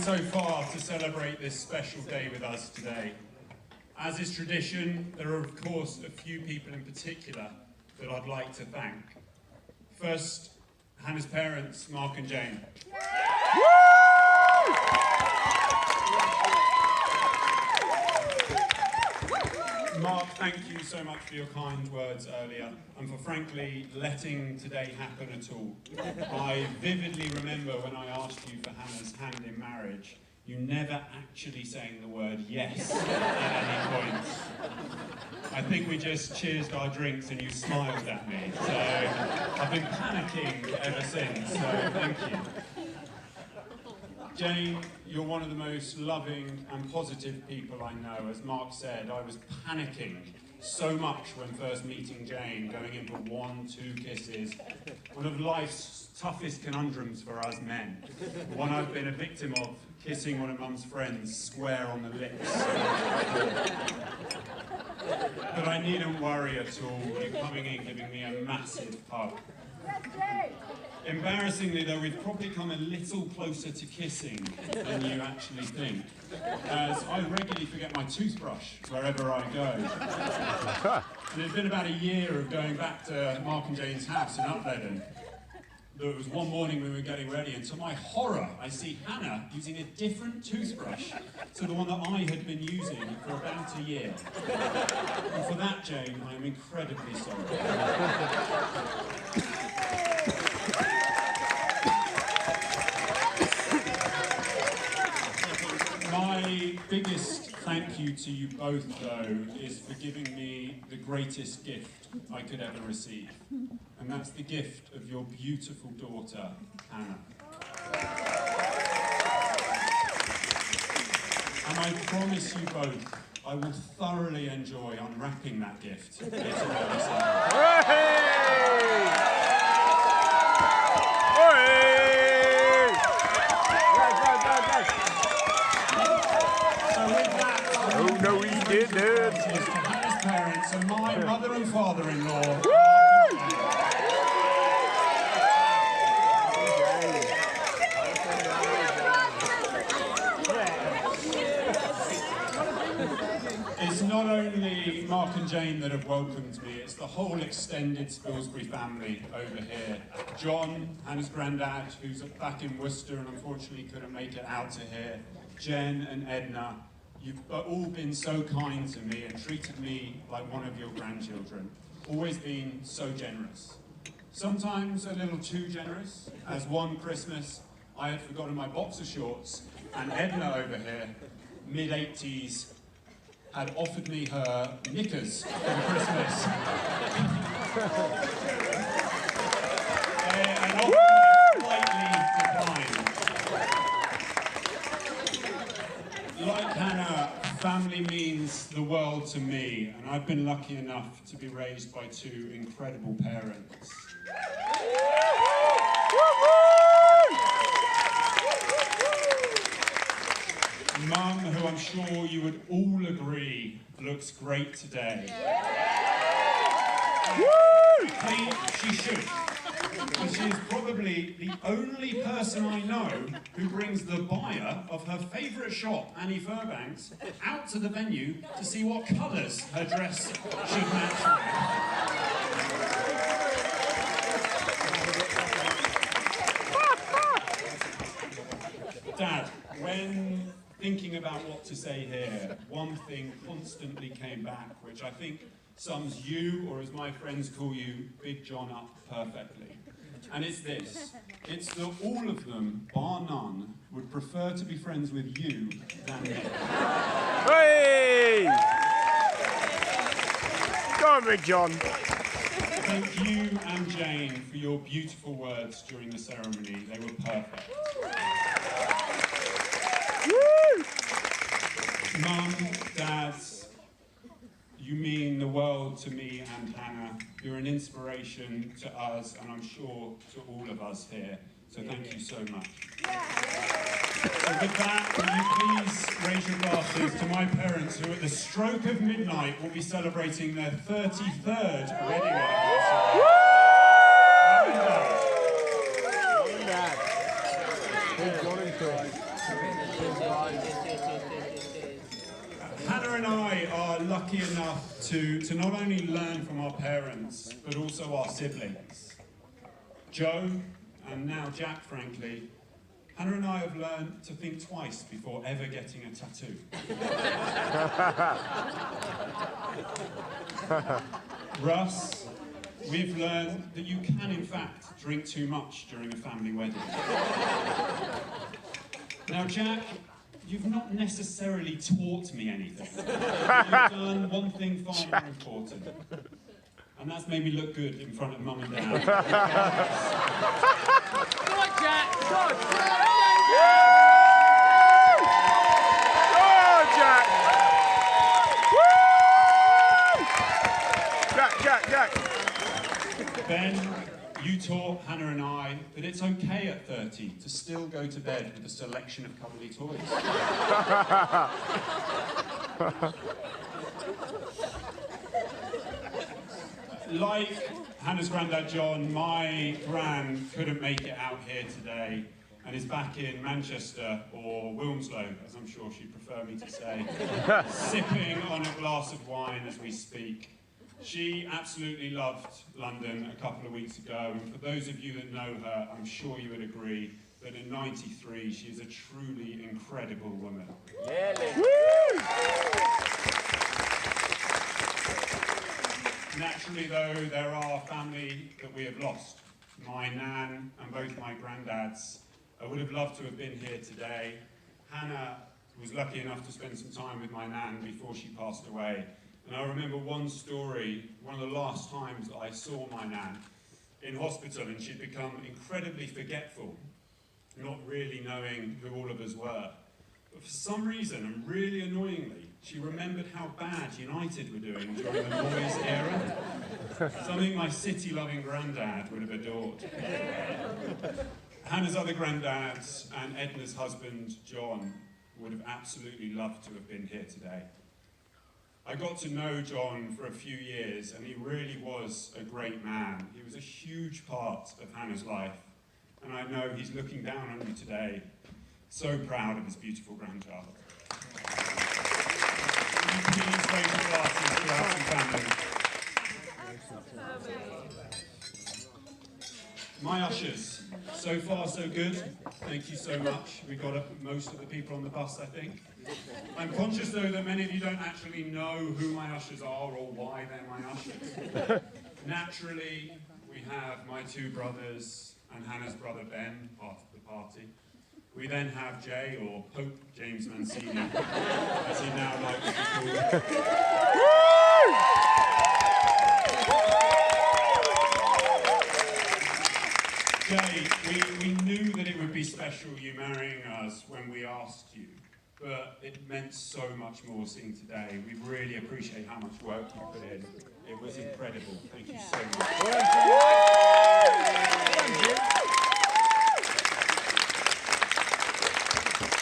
so far to celebrate this special day with us today. As is tradition, there are of course a few people in particular that I'd like to thank. First, Hannah's parents, Mark and Jane. Mark, thank you so much for your kind words earlier and for frankly letting today happen at all. I vividly remember when I asked you for Hannah's hand in marriage, you never actually saying the word yes at any point. I think we just cheersed our drinks and you smiled at me, so I've been panicking ever since, so thank you. Jane, you're one of the most loving and positive people I know. As Mark said, I was panicking so much when first meeting Jane, going in for 1, 2 kisses. One of life's toughest conundrums for us men. The one I've been a victim of, kissing one of Mum's friends square on the lips. But I needn't worry at all, you coming in giving me a massive hug. Embarrassingly though, we've probably come a little closer to kissing than you actually think, as I regularly forget my toothbrush wherever I go. And it's been about a year of going back to Mark and Jane's house in Upledden. There was one morning when we were getting ready, and to my horror, I see Hannah using a different toothbrush to the one that I had been using for about a year. And for that, Jane, I am incredibly sorry. My biggest thank you to you both, though, is for giving me the greatest gift I could ever receive. And that's the gift of your beautiful daughter, Hannah. And I promise you both, I will thoroughly enjoy unwrapping that gift. No, he didn't. Hannah's parents and my mother and father-in-law. It's not only Mark and Jane that have welcomed me, it's the whole extended Spilsbury family over here. John, Hannah's granddad, who's back in Worcester and unfortunately couldn't make it out to here. Jen and Edna. You've all been so kind to me and treated me like one of your grandchildren. Always been so generous. Sometimes a little too generous, as one Christmas I had forgotten my boxer shorts and Edna over here, mid-80s, had offered me her knickers for Christmas. And offered politely declined. Like Hannah, family means the world to me, and I've been lucky enough to be raised by 2 incredible parents. Mum, who I'm sure you would all agree looks great today. She should. But she is probably the only person I know who brings the buyer of her favourite shop, Annie Fairbanks, out to the venue to see what colours her dress should match with. Dad, when thinking about what to say here, one thing constantly came back, which I think sums you, or as my friends call you, Big John, up perfectly. And it's this. It's that all of them, bar none, would prefer to be friends with you than me. Hey! Go on, Big John. Thank you and Jane for your beautiful words during the ceremony. They were perfect. Woo! Mum, Dad, you mean the world to me and Hannah. You're an inspiration to us, and I'm sure to all of us here. So thank you so much. So with that, will you please raise your glasses to my parents, who at the stroke of midnight will be celebrating their 33rd wedding anniversary. Well done. Hannah and I are lucky enough to not only learn from our parents, but also our siblings. Joe, and now Jack, frankly, Hannah and I have learned to think twice before ever getting a tattoo. Russ, we've learned that you can, in fact, drink too much during a family wedding. Now, Jack, you've not necessarily taught me anything. You've done one thing far more important, and that's made me look good in front of Mum and Dad. Go on, Jack! Go on! Jack. Ben, you taught Hannah and I that it's okay at 30 to still go to bed with a selection of cuddly toys. Like Hannah's granddad John, my gran couldn't make it out here today and is back in Manchester, or Wilmslow, as I'm sure she'd prefer me to say, sipping on a glass of wine as we speak. She absolutely loved London a couple of weeks ago, and for those of you that know her, I'm sure you would agree that in '93 she is a truly incredible woman. Naturally though, there are family that we have lost. My nan and both my granddads would have loved to have been here today. Hannah was lucky enough to spend some time with my nan before she passed away. And I remember one story, one of the last times that I saw my nan in hospital, and she'd become incredibly forgetful, not really knowing who all of us were. But for some reason, and really annoyingly, she remembered how bad United were doing during the Moyes era. Something my city-loving granddad would have adored. Hannah's other granddads and Edna's husband, John, would have absolutely loved to have been here today. I got to know John for a few years, and he really was a great man. He was a huge part of Hannah's life, and I know he's looking down on you today, so proud of his beautiful grandchild. Please raise your glasses to our family. My ushers, so far so good. Thank you so much. We got most of the people on the bus, I think. I'm conscious though that many of you don't actually know who my ushers are or why they're my ushers. Naturally, we have my two brothers and Hannah's brother Ben, part of the party. We then have Jay, or Pope James Mancini, as he now likes to be called. Jay, we knew that it would be special you marrying us when we asked you, but it meant so much more seeing today. We really appreciate how much work you put in. It was incredible. Thank you so much.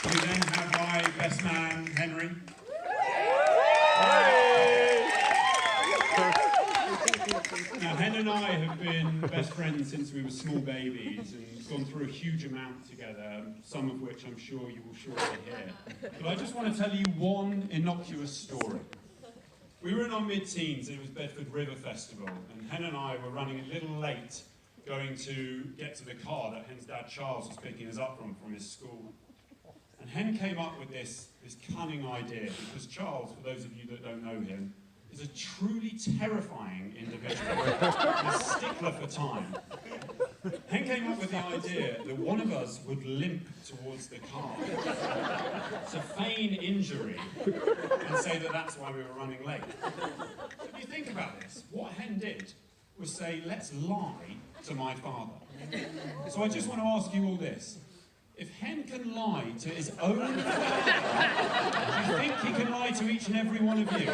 We then have my best man, Henry. Now, Hen and I have been best friends since we were small babies and gone through a huge amount together, some of which I'm sure you will shortly hear. But I just want to tell you one innocuous story. We were in our mid-teens and it was Bedford River Festival, and Hen and I were running a little late going to get to the car that Hen's dad Charles was picking us up from his school. And Hen came up with this cunning idea, because Charles, for those of you that don't know him, is a truly terrifying individual, and a stickler for time. Hen came up with the idea that one of us would limp towards the car to feign injury and say that that's why we were running late. If you think about this, what Hen did was say, let's lie to my father. So I just want to ask you all this. If Hen can lie to his own father, do you think he can lie to each and every one of you?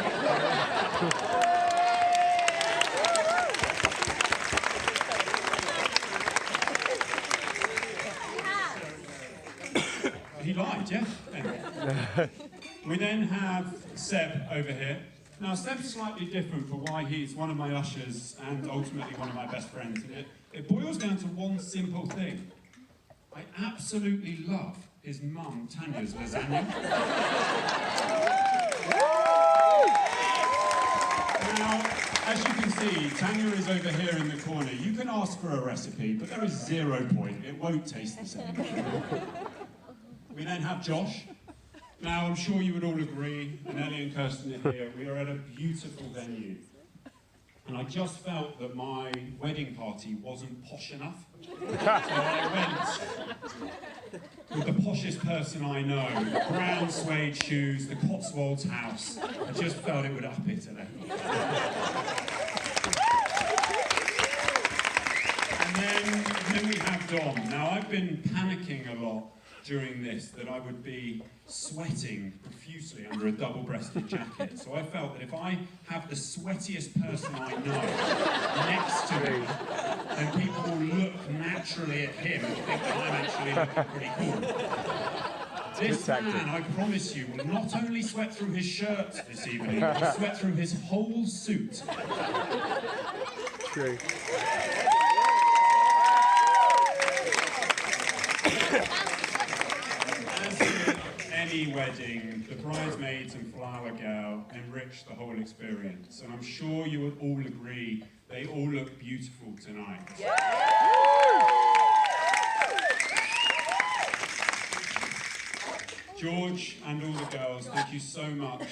He lied, yeah? Anyway. We then have Sept over here. Now, Sept's slightly different for why he's one of my ushers and ultimately one of my best friends. It boils down to one simple thing. I absolutely love his mum, Tanya's lasagna. Now, as you can see, Tanya is over here in the corner. You can ask for a recipe, but there is 0 point. It won't taste the same. We then have Josh. Now, I'm sure you would all agree, and Ellie and Kirsten are here, we are at a beautiful venue. And I just felt that my wedding party wasn't posh enough. So I went with the poshest person I know, the brown suede shoes, the Cotswolds house. I just felt it would up it a little. And then we have Dom. Now, I've been panicking a lot during this, that I would be sweating profusely under a double-breasted jacket. So I felt that if I have the sweatiest person I know next to me, then people will look naturally at him and think that I'm actually looking pretty cool. This man, I promise you, will not only sweat through his shirt this evening, he'll sweat through his whole suit. True. Any wedding, the bridesmaids and flower girl enrich the whole experience, and I'm sure you would all agree they all look beautiful tonight. George and all the girls, thank you so much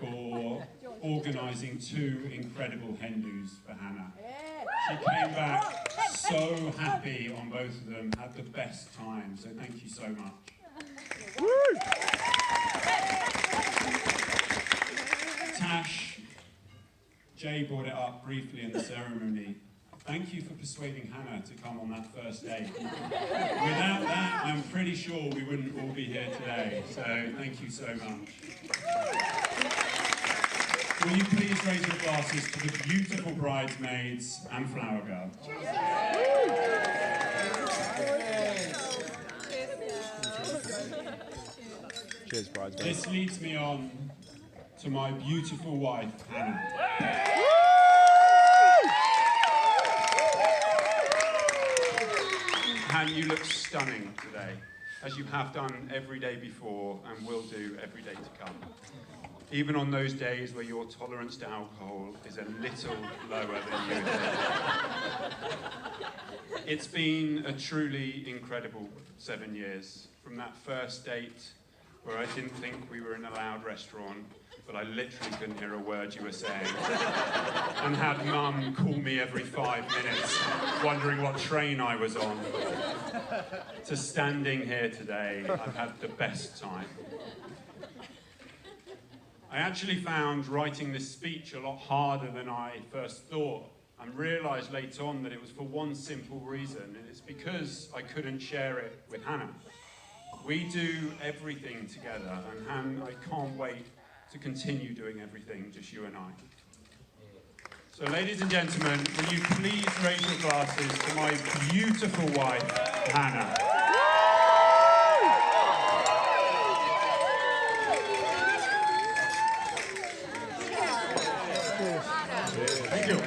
for organising 2 incredible hen do's for Hannah. She came back so happy on both of them, had the best time, so thank you so much. Tash, Jay brought it up briefly in the ceremony. Thank you for persuading Hannah to come on that first date. Without that, I'm pretty sure we wouldn't all be here today, so thank you so much. Will you please raise your glasses to the beautiful bridesmaids and flower girl? Cheers, bridesmaids. This leads me on to my beautiful wife, Hannah. Hannah, you look stunning today, as you have done every day before and will do every day to come. Even on those days where your tolerance to alcohol is a little lower than usual. It's been a truly incredible 7 years. From that first date, where I didn't think we were in a loud restaurant, but I literally couldn't hear a word you were saying, and had Mum call me every 5 minutes, wondering what train I was on, to standing here today. I've had the best time. I actually found writing this speech a lot harder than I first thought, and realised later on that it was for one simple reason, and it's because I couldn't share it with Hannah. We do everything together, and Hannah, I can't wait to continue doing everything, just you and I. So ladies and gentlemen, will you please raise your glasses to my beautiful wife, Hannah. Thank you.